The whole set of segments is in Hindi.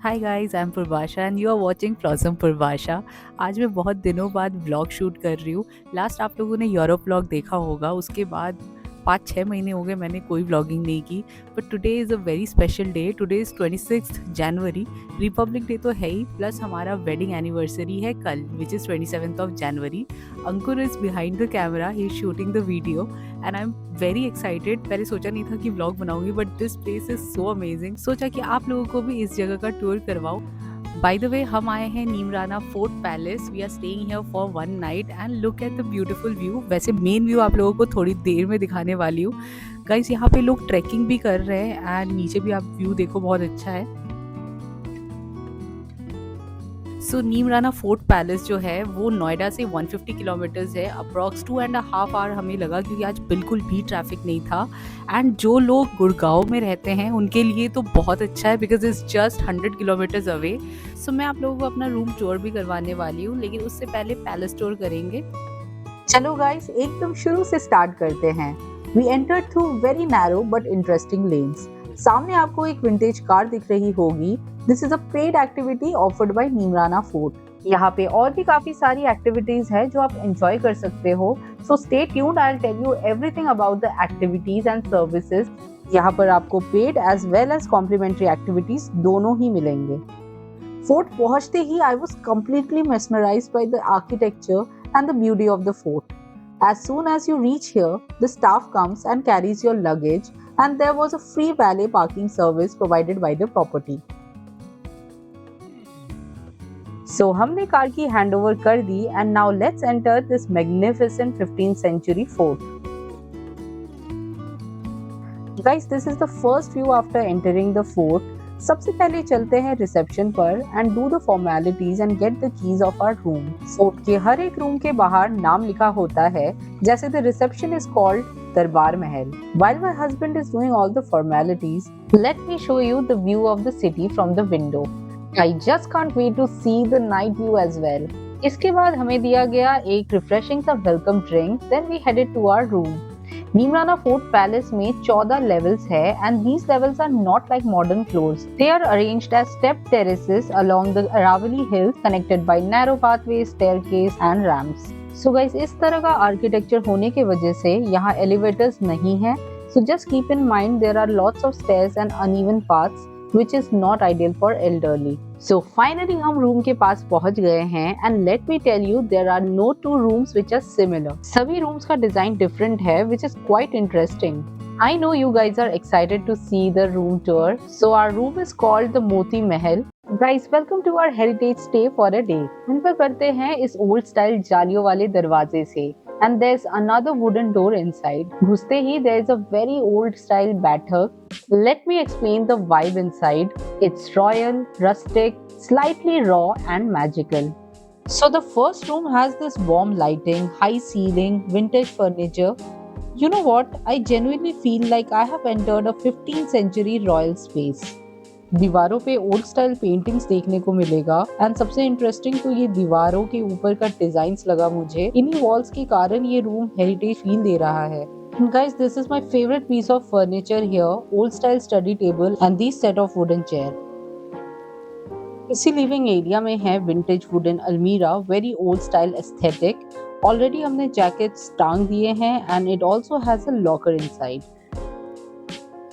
Hi guys, I am Purvasha and you are watching Blossom Purvasha. आज मैं बहुत दिनों बाद व्लॉग शूट कर रही हूँ। लास्ट आप लोगों ने यूरोप व्लॉग देखा होगा, उसके बाद 5-6 महीने हो गए मैंने कोई व्लॉगिंग नहीं की। But today is a very special day. Today is 26 January. Republic day तो है ही, प्लस हमारा वेडिंग एनिवर्सरी है कल, which is 27 of January. Ankur is behind the camera, he is shooting the video and I am very excited. पहले सोचा नहीं था कि व्लॉग बनाऊंगी, but this place is so amazing. सोचा कि आप लोगों को भी इस जगह का टूर करवाओ। बाय द वे, हम आए हैं Neemrana fort palace. We are staying here for 1 night and look at the beautiful view. वैसे मेन व्यू आप लोगों को थोड़ी देर में दिखाने वाली हूँ। गाइस, यहाँ पे लोग ट्रैकिंग भी कर रहे हैं एंड नीचे भी आप व्यू देखो, बहुत अच्छा है। सो नीमराना फोर्ट पैलेस जो है वो नोएडा से 150 किलोमीटर्स है। अप्रॉक्स 2.5 आवर हमें लगा, क्योंकि आज बिल्कुल भी ट्रैफिक नहीं था। एंड जो लोग गुड़गांव में रहते हैं उनके लिए तो बहुत अच्छा है, because it's just 100 kilometres away. So मैं आप लोगों को अपना रूम टूर भी करवाने वाली हूँ, लेकिन उससे पहले पैलेस टूर करेंगे। चलो गाइस, एकदम शुरू से स्टार्ट करते हैं। We entered through very narrow but interesting lanes. सामने आपको एक विंटेज कार दिख रही होगी। This is a paid activity offered by Neemrana fort. यहाँ पे और भी काफी सारी एक्टिविटीज है जो आप एंजॉय कर सकते हो। So stay tuned, I will tell you everything about the activities and services. यहाँ पर आपको paid as well as complimentary activities दोनों ही मिलेंगे। फोर्ट पहुंचते ही I was completely mesmerized by the architecture and the beauty of the fort. As soon as you reach here, the staff comes and carries your luggage, and there was a free valet parking service provided by the property. So हमने कार की हैंडओवर कर दी and now let's enter this magnificent 15th century fort. Guys, this is the first view after entering the fort. सबसे पहले चलते हैं रिसेप्शन पर and do the formalities and get the keys of our room. Fort के हर एक रूम के बाहर नाम लिखा होता है, जैसे द रिसेप्शन इज कॉल्ड दरबार महल। While my husband is doing all the formalities, let me show you the view of the city from the window. I just can't wait to see the night view as well. इसके बाद हमें दिया गया एक रिफ्रेशिंग सा welcome drink, then we headed to our room. Neemrana fort palace में 14 लेवल्स है and these levels are not like modern floors. They are arranged as step terraces along the Aravalli Hills connected by narrow pathways, staircase and ramps. So guys, इस तरह का आर्किटेक्चर होने की वजह से यहाँ एलिवेटर्स नहीं है। So just keep in mind there are lots of stairs and uneven paths, which is not ideal for elderly. So finally हम रूम के पास पहुंच गए हैं and let me tell you there are no two rooms which are similar. सभी रूम्स का डिजाइन डिफरेंट है, which is quite interesting. I know you guys are excited to see the room tour. So our room is called the Moti Mahal. Guys, welcome to our heritage stay for a day. Enter करते हैं इस ओल्ड स्टाइल जालियों वाले दरवाजे से and there's another wooden door inside. घुसते ही there's a very old style बैठक. Let me explain the vibe inside. It's royal, rustic, slightly raw and magical. So the first room has this warm lighting, high ceiling, vintage furniture. You know what? I genuinely feel like I have entered a 15th century royal space. दीवारों पे ओल्ड स्टाइल पेंटिंग्स देखने को मिलेगा एंड सबसे इंटरेस्टिंग तो ये दीवारों के ऊपर का डिजाइन्स लगा मुझे। इन्हीं वॉल्स के कारण ये रूम हेरिटेज फील दे रहा है। Guys, this is my favorite piece of furniture here, old style study table and this set of wooden chair. इसी लिविंग एरिया में है विंटेज वुडन अलमीरा, very old style aesthetic. Already हमने जैकेट्स टांग दिए हैं and it also has a locker inside.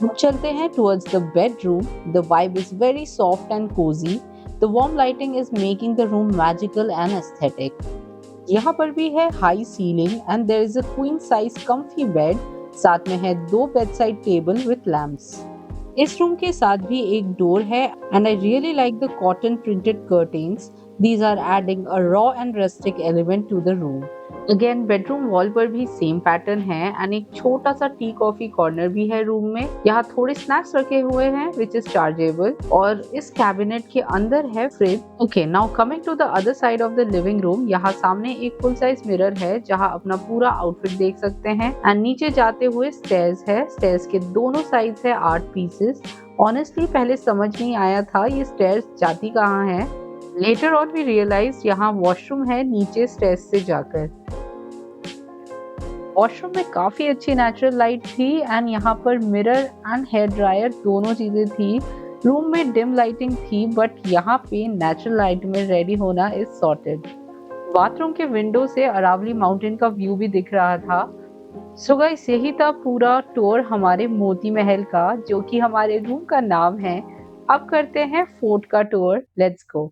अब चलते हैं towards the bedroom. The vibe is very soft and cozy. The warm lighting is making the room magical and aesthetic. यहाँ पर भी है high ceiling and there is a queen size comfy bed. साथ में है 2 bedside table with lamps. इस रूम के साथ भी एक डोर है and I really like the cotton printed curtains. These are adding a raw and rustic element to the room. Again bedroom wall पर भी सेम पैटर्न है एंड एक छोटा सा टी कॉफी कॉर्नर भी है रूम में। यहाँ थोड़े स्नैक्स रखे हुए हैं विच इज चार्जेबल और इस कैबिनेट के अंदर है fridge. Okay, now coming to the other side of the living room. यहाँ सामने एक फुल साइज मिरर है जहाँ अपना पूरा आउटफिट देख सकते हैं एंड नीचे जाते हुए स्टेयर्स है। स्टेयर्स के दोनों साइड्स है आर्ट पीसेस। ऑनेस्टली पहले समझ नहीं आया था ये स्टेयर्स जाती कहाँ है। लेटर ऑन वी रियलाइज यहाँ वॉशरूम है नीचे स्टेयर्स से जाकर। वॉशरूम में काफी अच्छी नेचुरल लाइट थी एंड यहाँ पर मिरर एंड हेयर ड्रायर दोनों चीजें थी। रूम में डिम लाइटिंग थी बट यहाँ पे नेचुरल लाइट में रेडी होना इज सॉर्टेड। बाथरूम के विंडो से अरावली माउंटेन का व्यू भी दिख रहा था। सो गाइस यही था पूरा टूर हमारे मोती महल का, जो कि हमारे रूम का नाम है। अब करते हैं फोर्ट का tour, let's go.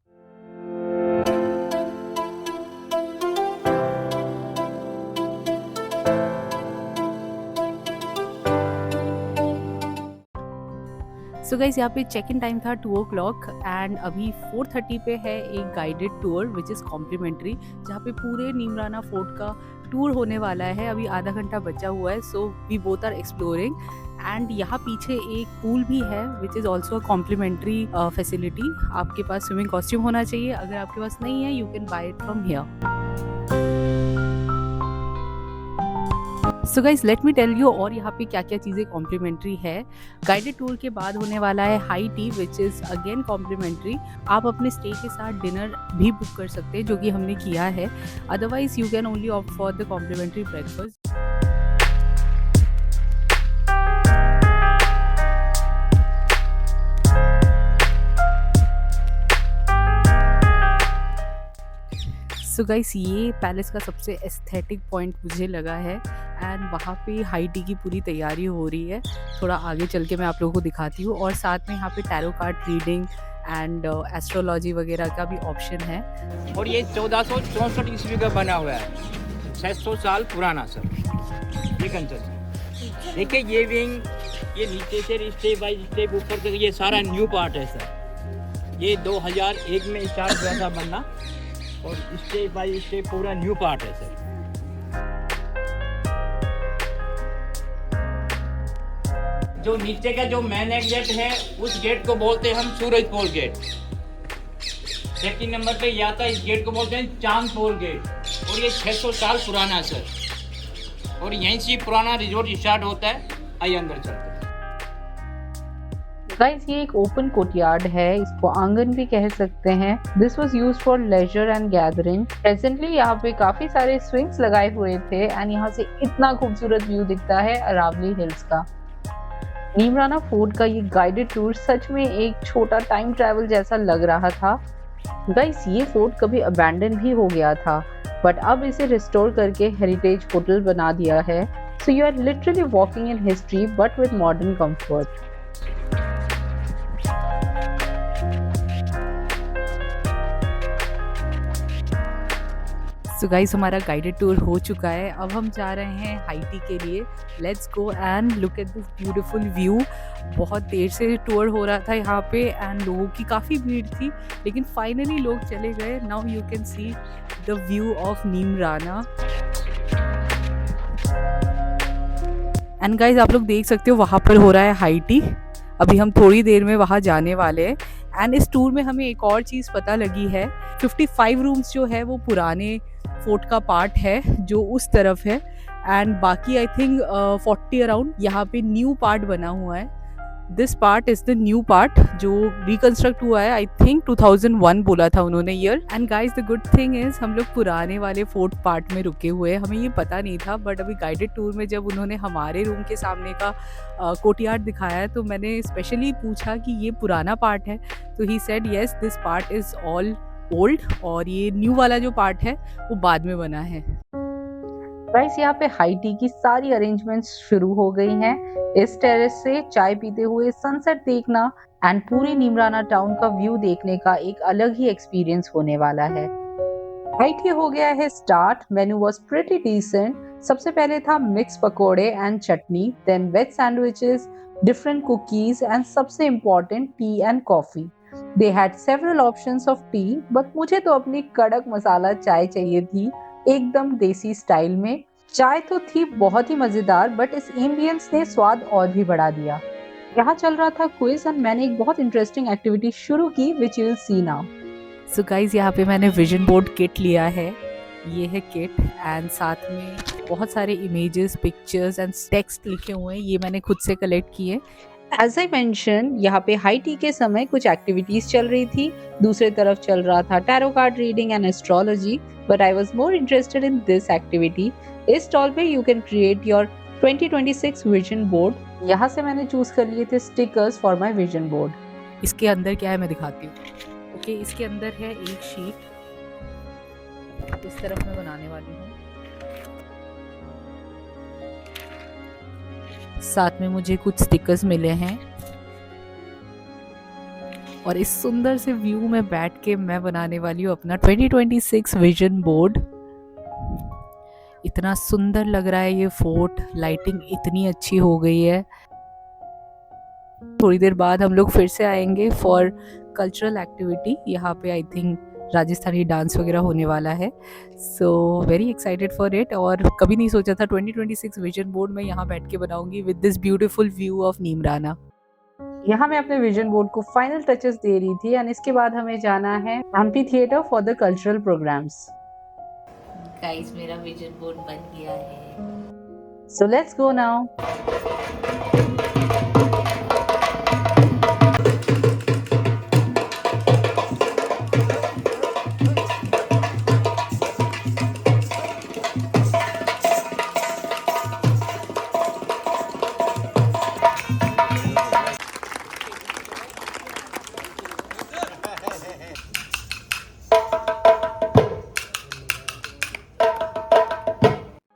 So guys यहाँ पे चेक इन टाइम था 2 o'clock एंड अभी 4:30 पे है एक guided tour which is complimentary, जहाँ पे पूरे नीमराना फोर्ट का टूर होने वाला है। अभी आधा घंटा बचा हुआ है, so we both are exploring. And यहाँ पीछे एक पूल भी है which is also complimentary facility. आपके पास स्विमिंग कॉस्ट्यूम होना चाहिए, अगर आपके पास नहीं है you can buy it from here. So guys let me tell you और यहाँ पे क्या क्या चीज़ें कॉम्प्लीमेंट्री है। गाइडेड टूर के बाद होने वाला है high tea which is again complimentary. आप अपने स्टे के साथ डिनर भी बुक कर सकते हैं, जो कि हमने किया है। Otherwise you can only opt for the complimentary breakfast. So guys ये पैलेस का सबसे एस्थेटिक पॉइंट मुझे लगा है एंड वहाँ पे हाई टी की पूरी तैयारी हो रही है। थोड़ा आगे चल के मैं आप लोगों को दिखाती हूँ। और साथ में यहाँ पे tarot card reading and astrology वगैरह का भी ऑप्शन है। और ये 1464 ईस्वी का बना हुआ है, 600 साल पुराना सर ये कंस्ट्रक्शन। देखिए ये विंग, ये नीचे से स्टेप बाई स्टेप ऊपर तक ये सारा न्यू पार्ट है सर। ये 2001 में स्टार्ट हुआ था बनना और स्टेप बाई स्टेप पूरा न्यू पार्ट है सर। जो नीचे का जो मेन गेट है उस गेट को बोलते हैं हम सूरजपोल गेट। सेकंड नंबर पे या था इस गेट को बोलते हैं चांदपोल गेट। और ये 600 साल पुराना सर, और यहीं से पुराना रिजोर्ट स्टार्ट होता है। आइए अंदर चलते हैं। गाइस ये एक ओपन कोर्टयार्ड है, इसको आंगन भी कह सकते हैं। This was used for leisure and gathering. Presently यहाँ पे काफी सारे स्विंग्स लगाए हुए थे एंड यहाँ से इतना खूबसूरत व्यू दिखता है अरावली हिल्स का। नीमराना फोर्ट का ये गाइडेड टूर सच में एक छोटा टाइम ट्रैवल जैसा लग रहा था। गाइस ये फोर्ट कभी अबैंडन भी हो गया था बट अब इसे रिस्टोर करके हेरिटेज होटल बना दिया है। So you are literally walking in history but with modern comfort. So guys हमारा गाइडेड टूर हो चुका है। अब हम जा रहे हैं हाई टी के लिए। Let's go and look at this beautiful view. बहुत देर से टूर हो रहा था यहाँ पे एंड लोगों की काफ़ी भीड़ थी, लेकिन फाइनली लोग चले गए। Now you can see the view of Neemrana. And guys आप लोग देख सकते हो वहाँ पर हो रहा है हाई टी। अभी हम थोड़ी देर में वहाँ जाने वाले हैं। एंड इस टूर में हमें एक और चीज़ पता लगी है, 55 रूम्स जो है वो पुराने फोर्ट का पार्ट है जो उस तरफ है एंड बाकी आई थिंक 40 अराउंड यहाँ पे न्यू पार्ट बना हुआ है। This part is the new part जो रिकंस्ट्रक्ट हुआ है। आई थिंक 2001 बोला था उन्होंने year. And guys the good thing is हम लोग पुराने वाले फोर्ट पार्ट में रुके हुए, हमें ये पता नहीं था। बट अभी गाइडेड टूर में जब उन्होंने हमारे रूम के सामने का कोर्टयार्ड दिखाया है तो मैंने स्पेशली पूछा कि ये पुराना पार्ट है, तो he said yes this part is all old और ये न्यू वाला जो पार्ट है वो बाद में बना है। गाइस यहाँ पे हाई टी की सारी अरेंजमेंट्स शुरू हो गई हैं। इस टेरेस से चाय पीते हुए सनसेट देखना एंड पूरी नीमराना टाउन का व्यू देखने का एक अलग ही एक्सपीरियंस होने वाला है। हाई टी हो गया है start. Menu was pretty decent. सबसे पहले था mix pakode and chutney, then veg sandwiches, different cookies and सबसे important tea and coffee. They had several options of tea, but मुझे तो अपनी कड़क मसाला चाय चाहिए थी, एकदम देसी स्टाइल में। चाय तो थी बहुत ही मजेदार बट इस एम्बियंस ने स्वाद और भी बढ़ा दिया। यहाँ चल रहा था क्विज एंड मैंने एक बहुत इंटरेस्टिंग एक्टिविटी शुरू की which you will see now. So guys यहाँ पे मैंने विजन बोर्ड किट लिया है। ये है किट एंड साथ में बहुत सारे इमेजेस, पिक्चर्स एंड टेक्स्ट लिखे हुए हैं, ये मैंने खुद से कलेक्ट किए। As I mentioned, यहाँ पे हाई टी के समय कुछ एक्टिविटीज चल रही थी, दूसरे तरफ चल रहा था tarot card reading and astrology, but I was more interested in this activity. इस स्टॉल पे you can create your 2026 vision board. यहाँ से मैंने चूज कर लिए थे stickers for my vision board. इसके अंदर क्या है मैं दिखाती हूँ। ओके, इसके अंदर है एक शीट, इस तरफ मैं बनाने वाली हूँ। साथ में मुझे कुछ स्टिकर्स मिले हैं और इस सुंदर से व्यू में बैठ के मैं बनाने वाली हूँ अपना 2026 विजन बोर्ड। इतना सुंदर लग रहा है ये फोर्ट, लाइटिंग इतनी अच्छी हो गई है। थोड़ी देर बाद हम लोग फिर से आएंगे फॉर कल्चरल एक्टिविटी। यहाँ पे आई थिंक राजस्थानी डांस वगैरह होने वाला है, so very excited for it. और कभी नहीं सोचा था 2026 विजन बोर्ड में यहाँ बैठ के बनाऊंगी with this beautiful view of Neemrana. यहाँ मैं अपने विजन बोर्ड को फाइनल टचेस दे रही थी एंड इसके बाद हमें जाना है amphitheatre for the cultural programmes. Guys, मेरा विजन बोर्ड बन गया है, so let's go now.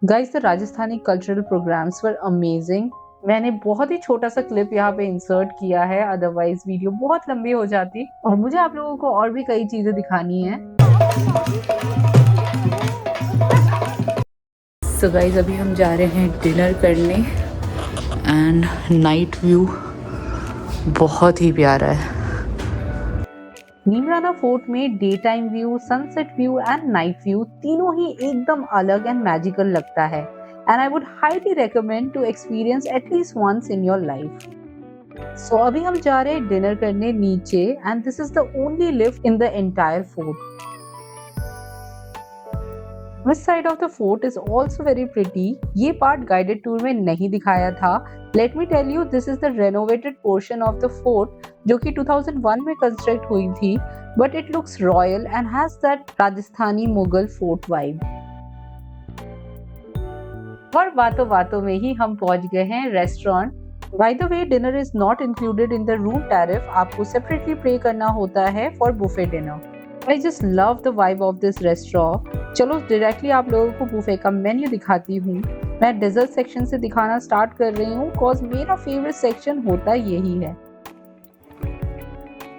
Guys, the Rajasthani cultural programmes were amazing. मैंने बहुत ही छोटा सा क्लिप यहाँ पे इंसर्ट किया है, अदरवाइज वीडियो बहुत लंबी हो जाती और मुझे आप लोगों को और भी कई चीजें दिखानी है। सो गाइस, अभी हम जा रहे हैं डिनर करने एंड नाइट व्यू बहुत ही प्यारा है। नीमराना फोर्ट में day time view, sunset view and night view तीनों ही एकदम अलग एंड मैजिकल लगता है and I would highly recommend to experience at least once in your life. So अभी हम जा रहे हैं डिनर करने नीचे and this is the only lift in the entire fort. This side of the fort is also very pretty. ये पार्ट गाइडेड टूर में नहीं दिखाया था। Let me tell you, this is the renovated portion of the fort जो कि 2001 में कंस्ट्रक्ट हुई थी, but it looks royal and has that Rajasthani Mughal fort vibe. और बातों बातों में ही हम पहुंच गए हैं restaurant. By the way, dinner is not included in the room tariff. आपको सेपरेटली पे करना होता है for buffet dinner. I just love the vibe of this restaurant. चलो डायरेक्टली आप लोगों को बुफे का मेन्यू दिखाती हूँ। मैं डेजर्ट सेक्शन से दिखाना स्टार्ट कर रही हूँ बिकॉज मेरा फेवरेट सेक्शन होता यही है।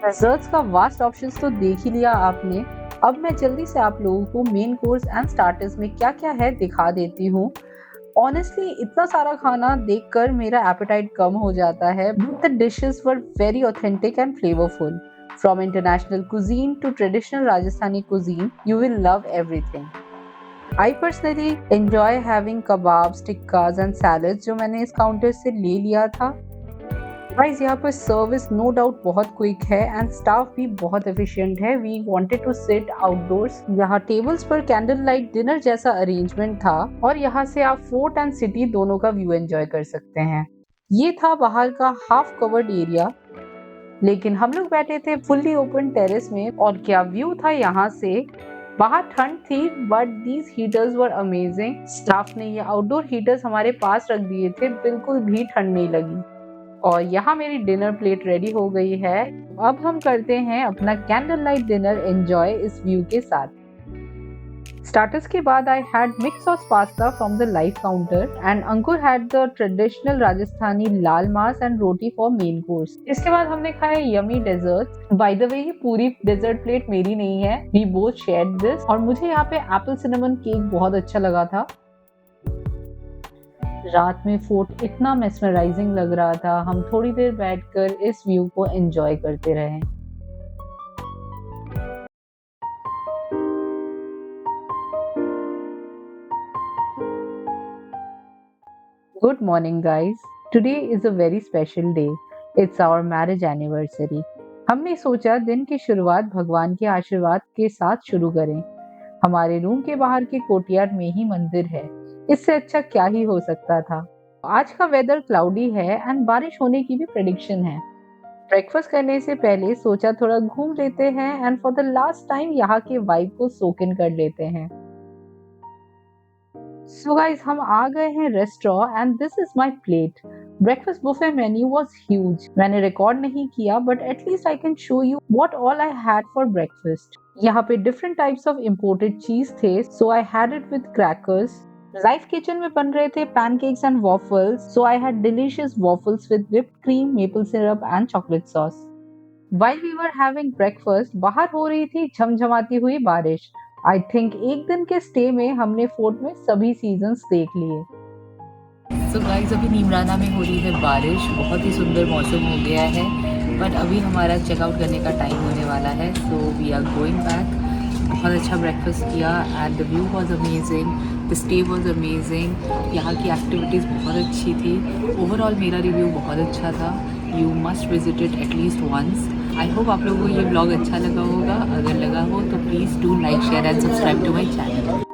डेजर्ट्स का वास्ट ऑप्शंस तो देख ही लिया आपने। अब मैं जल्दी से आप लोगों को मेन कोर्स एंड स्टार्टर्स में क्या क्या है दिखा देती हूँ। ऑनेस्टली इतना सारा खाना देखकर मेरा एपेटाइट कम हो जाता है, but the dishes were very authentic and flavourful. From international cuisine to traditional Rajasthani cuisine, you will love everything. I personally enjoy having kebabs, tikkas and salads जो मैंने इस काउंटर से ले लिया था। Guys, यहाँ पर सर्विस नो डाउट बहुत क्विक है एंड स्टाफ भी बहुत एफिशिएंट है। We wanted to sit outdoors. यहाँ टेबल्स पर कैंडल लाइट डिनर जैसा अरेंजमेंट था और यहाँ से आप फोर्ट एंड सिटी दोनों का व्यू एंजॉय कर सकते हैं। ये था बाहर का हाफ कवर्ड एरिया, लेकिन हम लोग बैठे थे फुल्ली ओपन टेरेस में और क्या व्यू था यहाँ से। बाहर ठंड थी but these heaters were amazing. Staff ने ये आउटडोर हीटर्स हमारे पास रख दिए थे, बिल्कुल भी ठंड नहीं लगी। और यहाँ मेरी डिनर प्लेट रेडी हो गई है। अब हम करते हैं अपना कैंडल लाइट डिनर एंजॉय इस व्यू के साथ। स्टार्टर्स के बाद I had mix sauce pasta from the live counter and Ankur had the traditional Rajasthani laal maas and roti for main course. इसके बाद हमने खाया yummy dessert. By the way, ये पूरी डेजर्ट प्लेट मेरी नहीं है, वी बोथ शेयर्ड दिस। और मुझे यहाँ पे एप्पल सिनेमन केक बहुत अच्छा लगा था। रात में फोर्ट इतना मेस्मराइजिंग लग रहा था, हम थोड़ी देर बैठकर इस व्यू को एंजॉय करते रहे। Good morning guys. Today is a very special day. It's our marriage anniversary. हमने सोचा दिन की शुरुआत भगवान के आशीर्वाद के साथ शुरू करें। हमारे रूम के बाहर के कोर्टयार्ड में ही मंदिर है, इससे अच्छा क्या ही हो सकता था। आज का वेदर क्लाउडी है एंड बारिश होने की भी प्रेडिक्शन है। ब्रेकफास्ट करने से पहले सोचा थोड़ा घूम लेते हैं and for the last time यहाँ के वाइब को सोक इन कर लेते हैं। So guys, हम आ गए हैं restaurant and this is my plate. Breakfast buffet menu was huge. मैंने रिकॉर्ड नहीं किया but at least I can show you what all I had for breakfast. यहाँ पे different types of imported cheese थे, so I had it with crackers. Live kitchen में बन रहे थे pancakes and waffles, so I had delicious waffles with whipped cream, maple syrup and chocolate sauce. While we were having breakfast, बाहर हो रही थी झमझमाती हुई बारिश. आई थिंक एक दिन के स्टे में हमने फोर्ट में सभी सीजन्स देख लिए. सो गाइस अभी नीमराना में हो रही है बारिश, बहुत ही सुंदर मौसम हो गया है, बट अभी हमारा चेकआउट करने का टाइम होने वाला है, so we are going back. बहुत अच्छा ब्रेकफास्ट किया and the view was amazing, the stay was amazing. यहाँ की एक्टिविटीज़ बहुत अच्छी थी. ओवरऑल मेरा रिव्यू बहुत अच्छा था. You must visit it at least once. I hope आप लोगों को ये ब्लॉग अच्छा लगा होगा. अगर लगा हो तो please do like, share and subscribe to my channel.